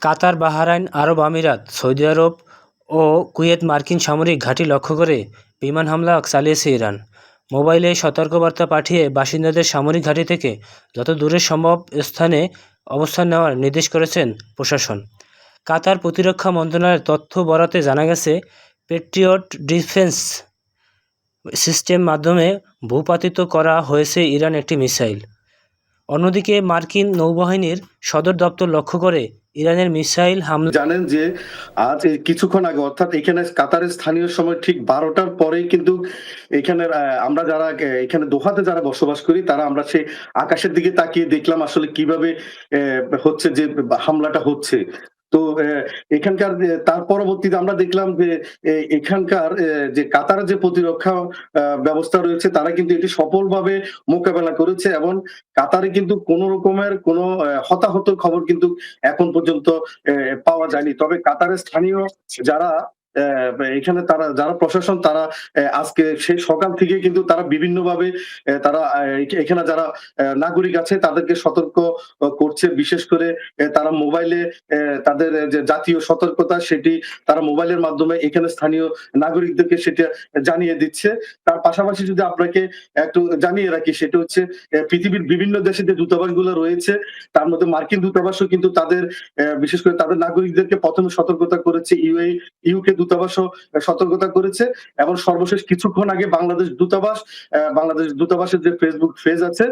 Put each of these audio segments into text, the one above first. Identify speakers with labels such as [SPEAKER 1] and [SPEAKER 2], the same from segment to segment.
[SPEAKER 1] কাতার, Bahrain, আরব আমিরাত, Saudi আরব ও Kuwait মার্কিন সামরিক ঘাঁটি লক্ষ্য করে বিমান হামলা চালিয়েছে ইরান। মোবাইলে সতর্কবার্তা পাঠিয়ে বাসিন্দাদের সামরিক ঘাঁটি থেকে যত দূরে সম্ভব স্থানে অবস্থান নেওয়ার নির্দেশ করেছেন প্রশাসন। কাতার প্রতিরক্ষা মন্ত্রণালয়ের তথ্য বরাতে জানা গেছে, পেট্রিয়ট ডিফেন্স সিস্টেম মাধ্যমে ভূপাতিত করা হয়েছে ইরান একটি মিসাইল। অন্যদিকে মার্কিন নৌবাহিনীর সদর দপ্তর লক্ষ্য করে ইরানের মিসাইল হামলা।
[SPEAKER 2] জানেন যে আজ কিছুক্ষণ আগে অর্থাৎ এখানে কাতারের স্থানীয় সময় ঠিক 12টার পরেই কিন্তু এখানের আমরা যারা এখানে দোহাতে যারা বসবাস করি তারা আমরা সেই আকাশের দিকে তাকিয়ে দেখলাম আসলে কিভাবে হচ্ছে যে হামলাটা হচ্ছে। তো এখানকার তার পরবর্তীতে আমরা দেখলাম যে এখানকার যে কাতারের যে প্রতিরক্ষা ব্যবস্থা রয়েছে তারা কিন্তু এটি সফলভাবে মোকাবেলা করেছে এবং কাতারে কিন্তু কোন রকমের কোন হতাহতের খবর কিন্তু এখন পর্যন্ত পাওয়া যায়নি। তবে কাতারের স্থানীয় যারা এখানে তারা যারা প্রশাসন তারা আজকে সেই সকাল থেকে কিন্তু তারা বিভিন্নভাবে তারা এখানে যারা নাগরিক আছে তাদেরকে সতর্ক করছে। বিশেষ করে তারা মোবাইলে তাদের যে জাতীয় সতর্কতা সেটি তারা মোবাইলের মাধ্যমে এখানে স্থানীয় নাগরিকদেরকে সেটা জানিয়ে দিচ্ছে। তার পাশাপাশি যদি আপনাকে একটু জানিয়ে রাখি সেটা হচ্ছে পৃথিবীর বিভিন্ন দেশে যে দূতাবাসগুলো রয়েছে তার মধ্যে মার্কিন দূতাবাসও কিন্তু তাদের বিশেষ করে তাদের নাগরিকদেরকে প্রথমে সতর্কতা করেছে। ইউকে দূতাবাসও সতর্কতা করেছে এবং সর্বশেষ কিছুক্ষণ আগে বাংলাদেশ দূতাবাসের যে ফেসবুক পেজ আছে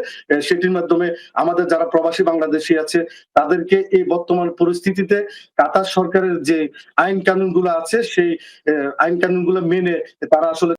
[SPEAKER 2] সেটির মাধ্যমে আমাদের যারা প্রবাসী বাংলাদেশী আছে তাদেরকে এই বর্তমান পরিস্থিতিতে কাতার সরকারের যে আইন কানুনগুলো আছে সেই আইন কানুনগুলো মেনে তারা আসলে